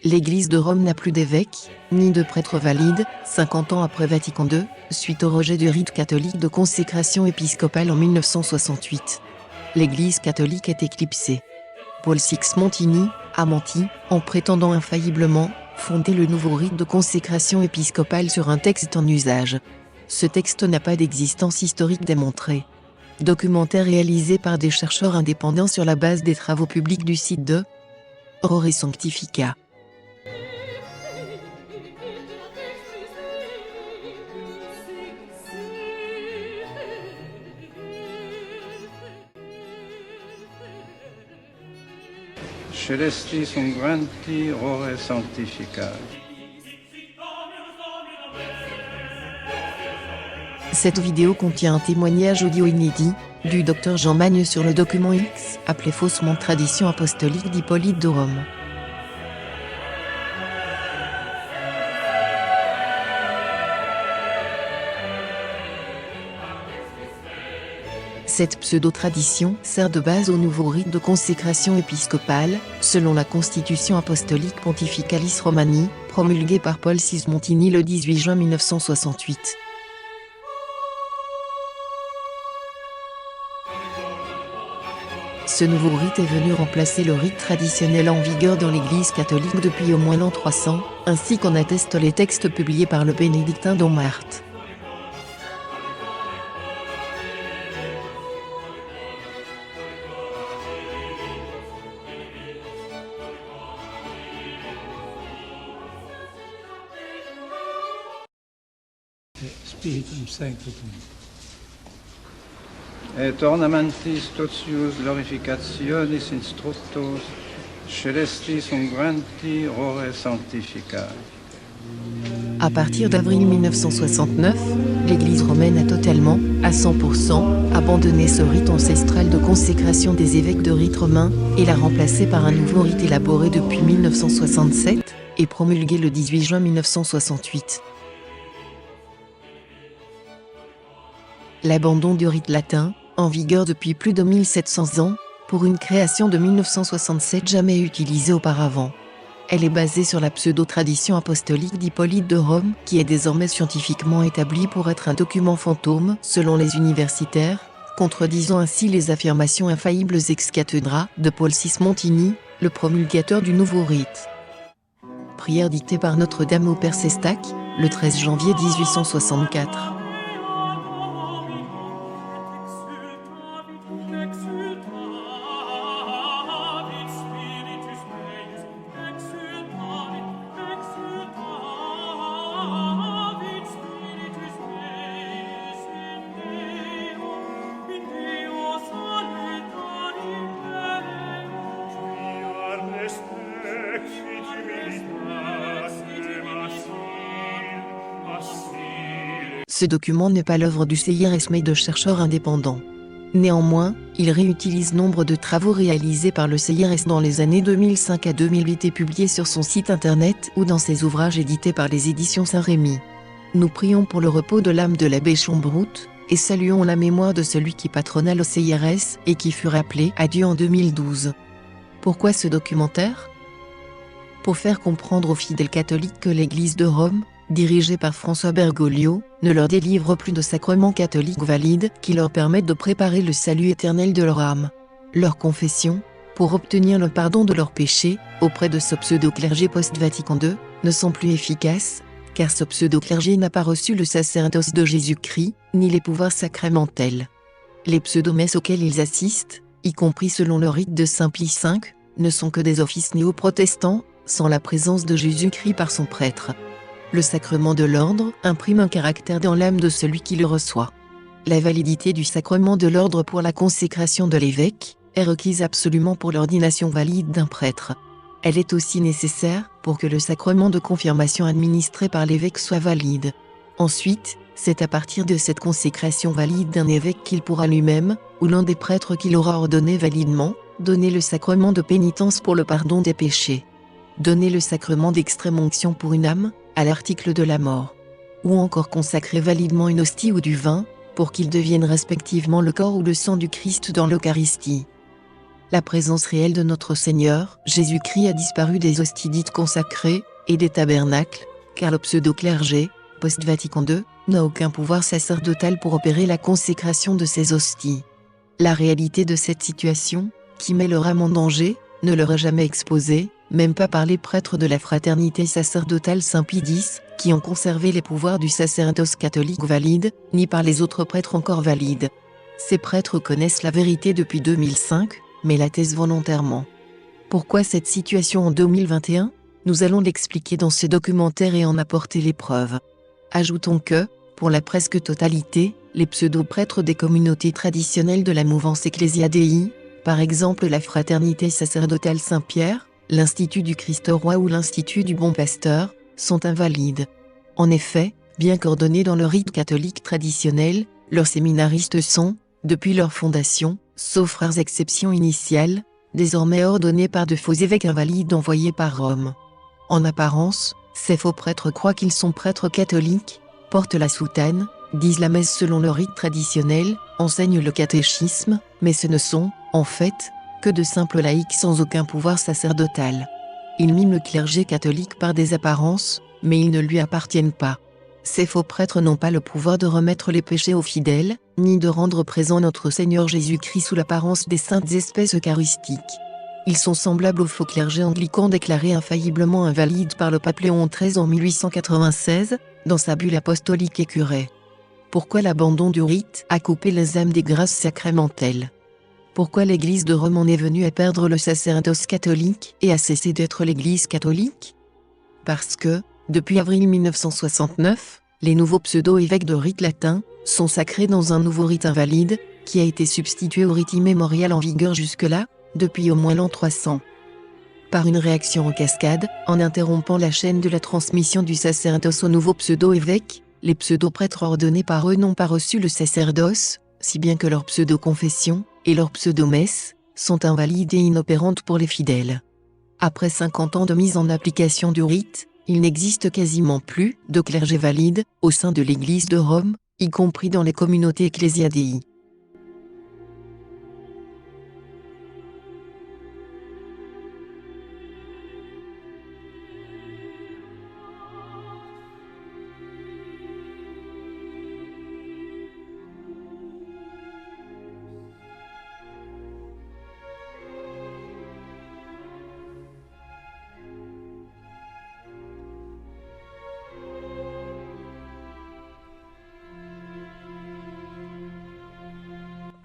L'Église de Rome n'a plus d'évêque, ni de prêtre valide, 50 ans après Vatican II, suite au rejet du rite catholique de consécration épiscopale en 1968. L'Église catholique est éclipsée. Paul Sixmontini a menti, en prétendant infailliblement fonder le nouveau rite de consécration épiscopale sur un texte en usage. Ce texte n'a pas d'existence historique démontrée. Documentaire réalisé par des chercheurs indépendants sur la base des travaux publics du site de Aurore Sanctifica. Celesti songranti Aurore Sanctifica. Cette vidéo contient un témoignage audio inédit du Dr Jean Magne sur le document X, appelé faussement Tradition apostolique d'Hippolyte de Rome. Cette pseudo-tradition sert de base au nouveau rite de consécration épiscopale, selon la Constitution apostolique Pontificalis Romani, promulguée par Paul Sixmontini le 18 juin 1968. Ce nouveau rite est venu remplacer le rite traditionnel en vigueur dans l'Église catholique depuis au moins l'an 300, ainsi qu'en attestent les textes publiés par le bénédictin Don Marthe. Spiritum Sanctum. Et ornamentis totius glorificationis instructos, celestis songranti Aurore Sanctifica. À partir d'avril 1969, l'Église romaine a totalement, à 100%, abandonné ce rite ancestral de consécration des évêques de rite romain, et l'a remplacé par un nouveau rite élaboré depuis 1967, et promulgué le 18 juin 1968. L'abandon du rite latin, en vigueur depuis plus de 1700 ans, pour une création de 1967 jamais utilisée auparavant. Elle est basée sur la pseudo-tradition apostolique d'Hippolyte de Rome, qui est désormais scientifiquement établie pour être un document fantôme, selon les universitaires, contredisant ainsi les affirmations infaillibles ex cathedra de Paul Sixmontini, le promulgateur du nouveau rite. Prière dictée par Notre-Dame au Père Sestac, le 13 janvier 1864. Ce document n'est pas l'œuvre du CIRS mais de chercheurs indépendants. Néanmoins, il réutilise nombre de travaux réalisés par le CIRS dans les années 2005 à 2008 et publiés sur son site internet ou dans ses ouvrages édités par les éditions Saint-Rémy. Nous prions pour le repos de l'âme de l'abbé Chambrout, et saluons la mémoire de celui qui patronna le CIRS et qui fut rappelé à Dieu en 2012. Pourquoi ce documentaire ? Pour faire comprendre aux fidèles catholiques que l'Église de Rome, dirigée par François Bergoglio, ne leur délivre plus de sacrements catholiques valides qui leur permettent de préparer le salut éternel de leur âme. Leur confession, pour obtenir le pardon de leurs péchés, auprès de ce pseudo-clergé post-Vatican II, ne sont plus efficaces, car ce pseudo-clergé n'a pas reçu le sacerdoce de Jésus-Christ, ni les pouvoirs sacramentels. Les pseudomesses auxquelles ils assistent, y compris selon le rite de Saint Pie V, ne sont que des offices néo-protestants, sans la présence de Jésus-Christ par son prêtre. Le sacrement de l'ordre imprime un caractère dans l'âme de celui qui le reçoit. La validité du sacrement de l'ordre pour la consécration de l'évêque est requise absolument pour l'ordination valide d'un prêtre. Elle est aussi nécessaire pour que le sacrement de confirmation administré par l'évêque soit valide. Ensuite, c'est à partir de cette consécration valide d'un évêque qu'il pourra lui-même, ou l'un des prêtres qu'il aura ordonné validement, donner le sacrement de pénitence pour le pardon des péchés. Donner le sacrement d'extrême-onction pour une âme, à l'article de la mort. Ou encore consacrer validement une hostie ou du vin, pour qu'ils deviennent respectivement le corps ou le sang du Christ dans l'Eucharistie. la présence réelle de notre Seigneur Jésus-Christ a disparu des hosties dites consacrées et des tabernacles, car le pseudo-clergé, post-Vatican II, n'a aucun pouvoir sacerdotal pour opérer la consécration de ces hosties. La réalité de cette situation, qui met leur âme en danger, ne leur est jamais exposée, même pas par les prêtres de la fraternité sacerdotale Saint-Pie X, qui ont conservé les pouvoirs du sacerdoce catholique valide, ni par les autres prêtres encore valides. Ces prêtres connaissent la vérité depuis 2005, mais la taisent volontairement. Pourquoi cette situation en 2021 ? Nous allons l'expliquer dans ce documentaire et en apporter les preuves. Ajoutons que, pour la presque totalité, les pseudo-prêtres des communautés traditionnelles de la mouvance Ecclesia Dei, par exemple la Fraternité sacerdotale Saint-Pierre, l'Institut du Christ-Roi ou l'Institut du Bon Pasteur, sont invalides. En effet, bien qu'ordonnés dans le rite catholique traditionnel, leurs séminaristes sont, depuis leur fondation, sauf rares exceptions initiales, désormais ordonnés par de faux évêques invalides envoyés par Rome. En apparence, ces faux prêtres croient qu'ils sont prêtres catholiques, portent la soutane, disent la messe selon le rite traditionnel, enseignent le catéchisme, mais ce ne sont, en fait, que de simples laïcs sans aucun pouvoir sacerdotal. Ils miment le clergé catholique par des apparences, mais ils ne lui appartiennent pas. Ces faux prêtres n'ont pas le pouvoir de remettre les péchés aux fidèles, ni de rendre présent notre Seigneur Jésus-Christ sous l'apparence des saintes espèces eucharistiques. Ils sont semblables aux faux clergés anglicans déclarés infailliblement invalides par le pape Léon XIII en 1896, dans sa bulle apostolique écurée. Pourquoi l'abandon du rite a coupé les âmes des grâces sacramentelles ? Pourquoi l'Église de Rome en est venue à perdre le sacerdoce catholique et à cesser d'être l'Église catholique ? Parce que, depuis avril 1969, les nouveaux pseudo-évêques de rite latin sont sacrés dans un nouveau rite invalide, qui a été substitué au rite immémorial en vigueur jusque-là, depuis au moins l'an 300. Par une réaction en cascade, en interrompant la chaîne de la transmission du sacerdoce aux nouveaux pseudo-évêques, les pseudo-prêtres ordonnés par eux n'ont pas reçu le sacerdoce, si bien que leur pseudo-confession et leur pseudo-messe sont invalides et inopérantes pour les fidèles. Après 50 ans de mise en application du rite, il n'existe quasiment plus de clergé valide au sein de l'Église de Rome, y compris dans les communautés Ecclesia Dei.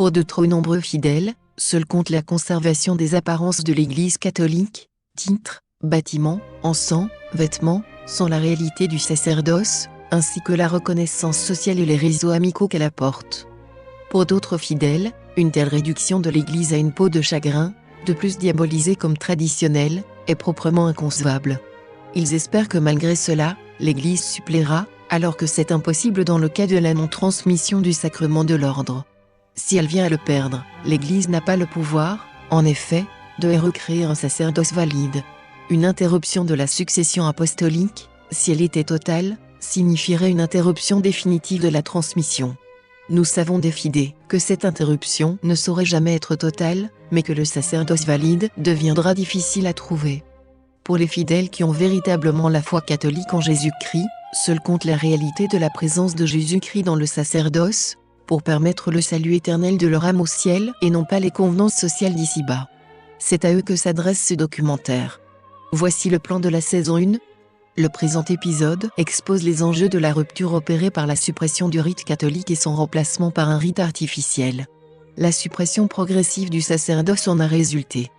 Pour de trop nombreux fidèles, seul compte la conservation des apparences de l'Église catholique, titres, bâtiments, encens, vêtements, sans la réalité du sacerdoce, ainsi que la reconnaissance sociale et les réseaux amicaux qu'elle apporte. Pour d'autres fidèles, une telle réduction de l'Église à une peau de chagrin, de plus diabolisée comme traditionnelle, est proprement inconcevable. Ils espèrent que malgré cela, l'Église suppléera, alors que c'est impossible dans le cas de la non-transmission du sacrement de l'ordre. Si elle vient à le perdre, l'Église n'a pas le pouvoir, en effet, de recréer un sacerdoce valide. Une interruption de la succession apostolique, si elle était totale, signifierait une interruption définitive de la transmission. Nous savons des fidèles que cette interruption ne saurait jamais être totale, mais que le sacerdoce valide deviendra difficile à trouver. Pour les fidèles qui ont véritablement la foi catholique en Jésus-Christ, seul compte la réalité de la présence de Jésus-Christ dans le sacerdoce, pour permettre le salut éternel de leur âme au ciel et non pas les convenances sociales d'ici-bas. C'est à eux que s'adresse ce documentaire. Voici le plan de la saison 1. Le présent épisode expose les enjeux de la rupture opérée par la suppression du rite catholique et son remplacement par un rite artificiel. La suppression progressive du sacerdoce en a résulté.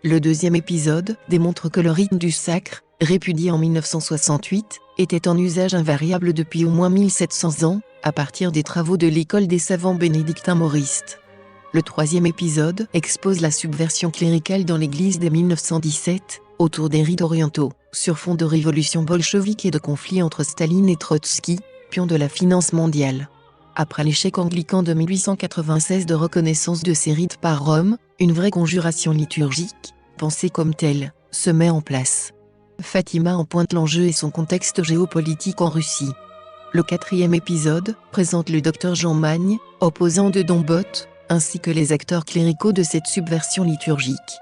Le deuxième épisode démontre que le rite du sacre, répudié en 1968, était en usage invariable depuis au moins 1700 ans, à partir des travaux de l'école des savants bénédictins mauristes. Le troisième épisode expose la subversion cléricale dans l'Église dès 1917, autour des rites orientaux, sur fond de révolution bolchevique et de conflits entre Staline et Trotsky, pions de la finance mondiale. Après l'échec anglican de 1896 de reconnaissance de ces rites par Rome, une vraie conjuration liturgique, pensée comme telle, se met en place. Fatima en pointe l'enjeu et son contexte géopolitique en Russie. Le quatrième épisode présente le docteur Jean Magne, opposant de Don Bott, ainsi que les acteurs cléricaux de cette subversion liturgique.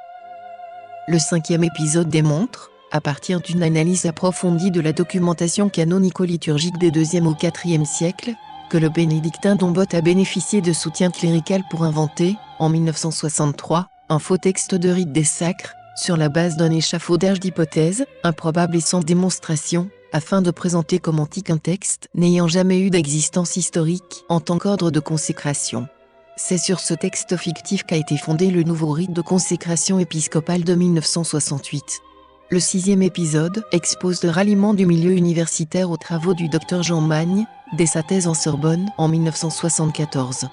Le 5e épisode démontre, à partir d'une analyse approfondie de la documentation canonico-liturgique des 2e au 4e siècles, que le bénédictin Dombotte a bénéficié de soutien clérical pour inventer, en 1963, un faux texte de rite des sacres, sur la base d'un échafaudage d'hypothèses, improbables et sans démonstration, afin de présenter comme antique un texte n'ayant jamais eu d'existence historique en tant qu'ordre de consécration. C'est sur ce texte fictif qu'a été fondé le nouveau rite de consécration épiscopale de 1968. Le 6e épisode expose le ralliement du milieu universitaire aux travaux du Dr Jean Magne, dès sa thèse en Sorbonne en 1974.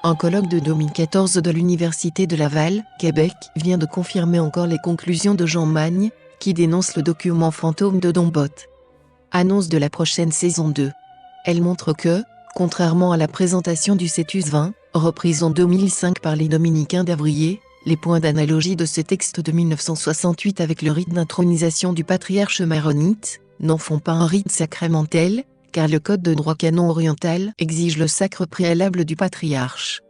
Un colloque de 2014 de l'Université de Laval, Québec, vient de confirmer encore les conclusions de Jean Magne, qui dénonce le document fantôme de Dombotte. Annonce de la prochaine saison 2. Elle montre que, contrairement à la présentation du Cétus 20, reprise en 2005 par les dominicains d'Avrier, les points d'analogie de ce texte de 1968 avec le rite d'intronisation du patriarche maronite n'en font pas un rite sacramentel, car le code de droit canon oriental exige le sacre préalable du patriarche.